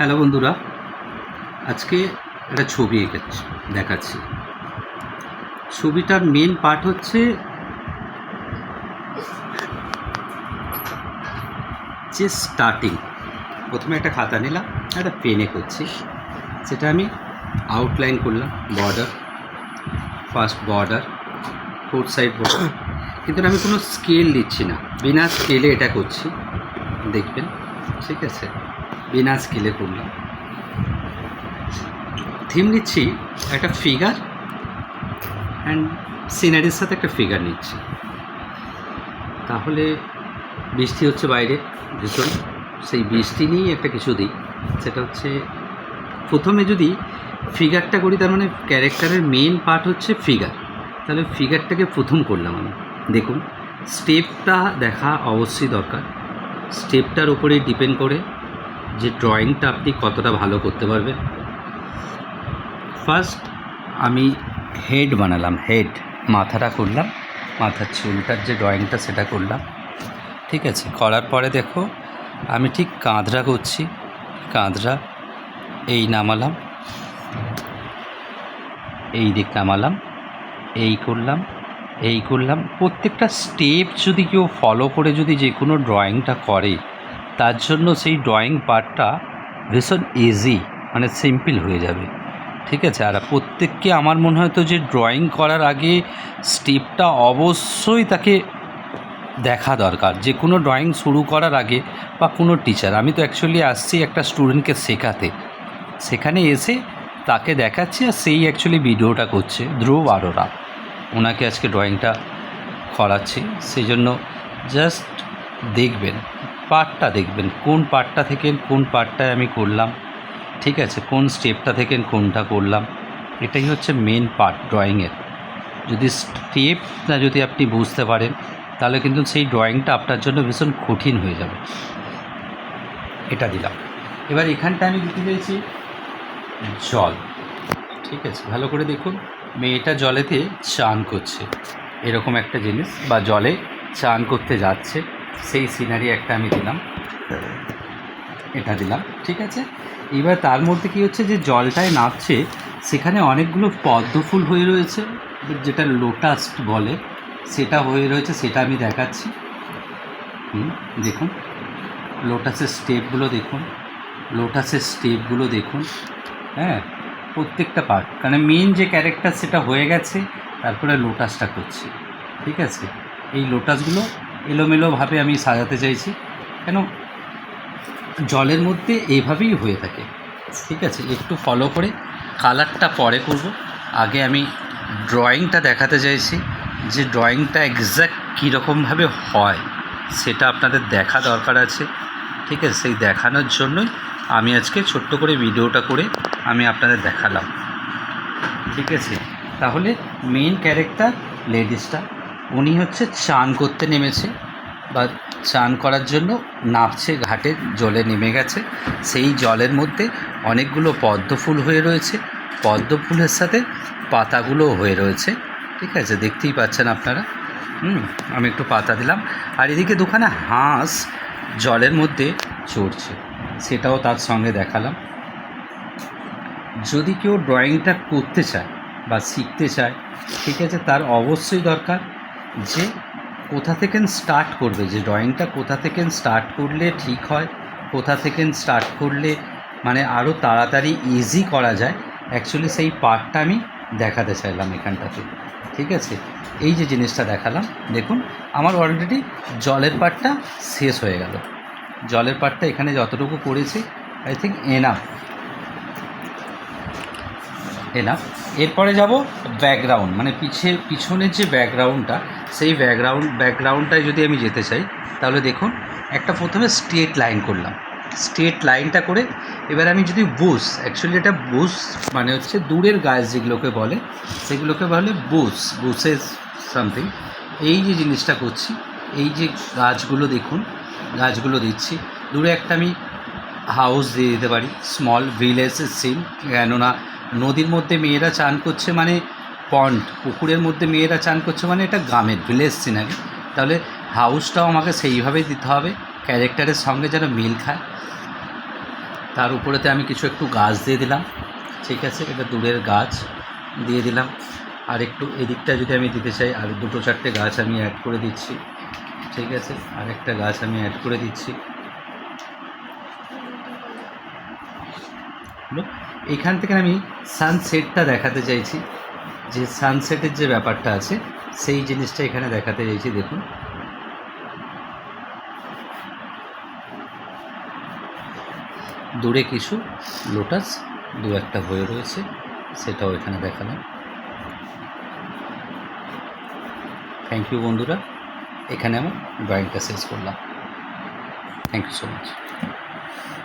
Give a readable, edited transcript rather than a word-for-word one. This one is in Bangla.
হ্যালো বন্ধুরা, আজকে একটা ছবি দেখাচ্ছি। ছবিটার মেন পার্ট হচ্ছে যে স্টার্টিং। প্রথমে একটা খাতা নিলাম, একটা পেনে করছি, সেটা আমি আউটলাইন করলাম। Border, first border, fourth side border, কিন্তু আমি কোনো স্কেল দিচ্ছি না, বিনা স্কেলে এটা করছি, দেখবেন। ঠিক আছে, বিনা স্কেলে করলাম। থিম নিচ্ছি একটা ফিগার অ্যান্ড সিনারির সাথে একটা ফিগার নিচ্ছি। তাহলে বৃষ্টি হচ্ছে বাইরে ভীষণ, সেই বৃষ্টি নিয়েই একটা কিছু দিই। সেটা হচ্ছে প্রথমে যদি ফিগারটা করি, তার মানে ক্যারেক্টারের মেন পার্ট হচ্ছে ফিগার। তাহলে ফিগারটাকে প্রথম করলাম আমি। দেখুন, স্টেপটা দেখা অবশ্যই দরকার। স্টেপটার উপরেই ডিপেন্ড করে যে ড্রয়িংটা আপনি কতটা ভালো করতে পারবেন। ফার্স্ট আমি হেড বানালাম, হেড, মাথাটা করলাম, মাথার চুলটার যে ড্রয়িংটা সেটা করলাম। ঠিক আছে, করার পরে দেখো আমি ঠিক কাঁধরা করছি, কাঁধরা এই নামালাম, এই দিক নামালাম, এই করলাম, এই করলাম। প্রত্যেকটা স্টেপ যদি কেউ ফলো করে যদি যে কোনো ড্রয়িংটা করে, তার জন্য সেই ড্রয়িং পার্টটা ভীষণ ইজি, মানে সিম্পল হয়ে যাবে। ঠিক আছে, আর প্রত্যেককে আমার মনে হয় তো যে ড্রয়িং করার আগে স্টেপটা অবশ্যই তাকে দেখা দরকার। যে কোনো ড্রয়িং শুরু করার আগে বা কোনো টিচার, আমি তো অ্যাকচুয়ালি আসছি একটা স্টুডেন্টকে শেখাতে, সেখানে এসে তাকে দেখাচ্ছি, আর সেই অ্যাকচুয়ালি ভিডিওটা করছে ধ্রুব আরোরা, ওনাকে আজকে ড্রয়িংটা করাচ্ছি। সেই জন্য জাস্ট দেখবেন, পার্টটা দেখবেন, কোন পার্টটা থেকে কোন পার্টটায় আমি করলাম। ঠিক আছে, কোন স্টেপটা থেকে কোনটা করলাম, এটাই হচ্ছে মেন পার্ট ড্রয়িংয়ের। যদি স্টেপটা যদি আপনি বুঝতে পারেন, তাহলে কিন্তু সেই ড্রয়িংটা আপনার জন্য ভীষণ কঠিন হয়ে যাবে। এটা দিলাম। এবার এখানটা আমি দিতে চাইছি জল। ঠিক আছে, ভালো করে দেখুন, মেয়েটা জলেতে চান করছে, এরকম একটা জিনিস, বা জলে চান করতে যাচ্ছে, সেই সিনারি একটা আমি দিলাম, এটা দিলাম। ঠিক আছে, এবার তার মধ্যে কী হচ্ছে, যে জলটায় নামছে সেখানে অনেকগুলো পদ্ম ফুল হয়ে রয়েছে, যেটা লোটাস বলে, সেটা হয়ে রয়েছে, সেটা আমি দেখাচ্ছি। দেখুন লোটাসের স্টেপগুলো দেখুন, লোটাসের স্টেপগুলো দেখুন। হ্যাঁ, প্রত্যেকটা পার্ট, কারণ মেন যে ক্যারেক্টার সেটা হয়ে গেছে, তারপরে লোটাসটা করছি। ঠিক আছে, এই লোটাসগুলো এলোমেলোভাবে আমি সাজাতে চাইছি, কেন জলের মধ্যে এইভাবেই হয়ে থাকে। ঠিক আছে, একটু ফলো করে কালারটা পরে করব, আগে আমি ড্রয়িংটা দেখাতে চাইছি, যে ড্রয়িংটা এক্স্যাক্ট কীরকমভাবে হয় সেটা আপনাদের দেখা দরকার আছে। ঠিক আছে, সেই দেখানোর জন্যই আমি আজকে ছোট্ট করে ভিডিওটা করে আমি আপনাদের দেখালাম। ঠিক আছে, তাহলে মেন ক্যারেক্টার লেডিসটা, উনি হচ্ছে চান করতে নেমেছে, বা চান করার জন্য নামছে, ঘাটে জলে নেমে গেছে। সেই জলের মধ্যে অনেকগুলো পদ্ম ফুল হয়ে রয়েছে, পদ্ম ফুলের সাথে পাতাগুলোও হয়ে রয়েছে। ঠিক আছে, দেখতেই পাচ্ছেন আপনারা। আমি একটু পাতা দিলাম, আর এদিকে দুখানা হাঁস জলের মধ্যে চড়ছে, সেটাও তার সঙ্গে দেখালাম। যদি কেউ ড্রয়িংটা করতে চায় বা শিখতে চায়, ঠিক আছে, তার অবশ্যই দরকার যে কোথা থেকে স্টার্ট করবে, যে ড্রয়িংটা কোথা থেকে স্টার্ট করলে ঠিক হয়, কোথা থেকে স্টার্ট করলে মানে আরও তাড়াতাড়ি ইজি করা যায়। অ্যাকচুয়ালি সেই পার্টটা আমি দেখাতে চাইলাম এখানটাতে। ঠিক আছে, এই যে জিনিসটা দেখালাম, দেখুন আমার অলরেডি জলের পার্টটা শেষ হয়ে গেল। জলের পার্টটা এখানে যতটুকু করেছি, আই থিঙ্ক এনাফ। এরপরে যাব ব্যাকগ্রাউন্ড, মানে পিছনের যে ব্যাকগ্রাউন্ডটা, সেই ব্যাকগ্রাউন্ডটায় যদি আমি যেতে চাই, তাহলে দেখুন একটা প্রথমে স্ট্রেট লাইন করলাম। স্ট্রেট লাইনটা করে এবার আমি যদি অ্যাকচুয়ালি এটা মানে হচ্ছে দূরের গাছ যেগুলোকে বলে, সেগুলোকে বলে বুশেস সামথিং। এই যে জিনিসটা করছি, এই যে গাছগুলো দেখুন, গাছগুলো দিচ্ছি, দূরে একটা আমি হাউস দিয়ে দিতে পারি, স্মল ভিলেজের সিন। কেননা নদীর মধ্যে মেয়েরা চান করছে, মানে পুকুরের মধ্যে মেয়েরা চান করছে, মানে এটা গ্রামের ভিলেজ সিনারি। তাহলে হাউসটাও আমাকে সেইভাবেই দিতে হবে, ক্যারেক্টারের সঙ্গে যেন মিল খায়। তার উপরেতে আমি কিছু একটু গাছ দিয়ে দিলাম, ঠিক আছে, এটা দূরের গাছ দিয়ে দিলাম। আর একটু এদিকটা যদি আমি দিতে চাই, আর 2-4টে গাছ আমি অ্যাড করে দিচ্ছি, ঠিক আছে, আর একটা গাছ আমি অ্যাড করে দিচ্ছি। এখান থেকে আমি সানসেটটা দেখাতে চাইছি, যে সানসেটের যে ব্যাপারটা আছে সেই জিনিসটা এখানে দেখাতে চাইছি। দেখুন, দূরে কিছু লোটাস 2-1টা হয়ে রয়েছে, সেটাও এখানে দেখালাম। থ্যাংক ইউ বন্ধুরা, এখানে আমার ড্রয়িংটা শেষ করলাম। Thank you so much.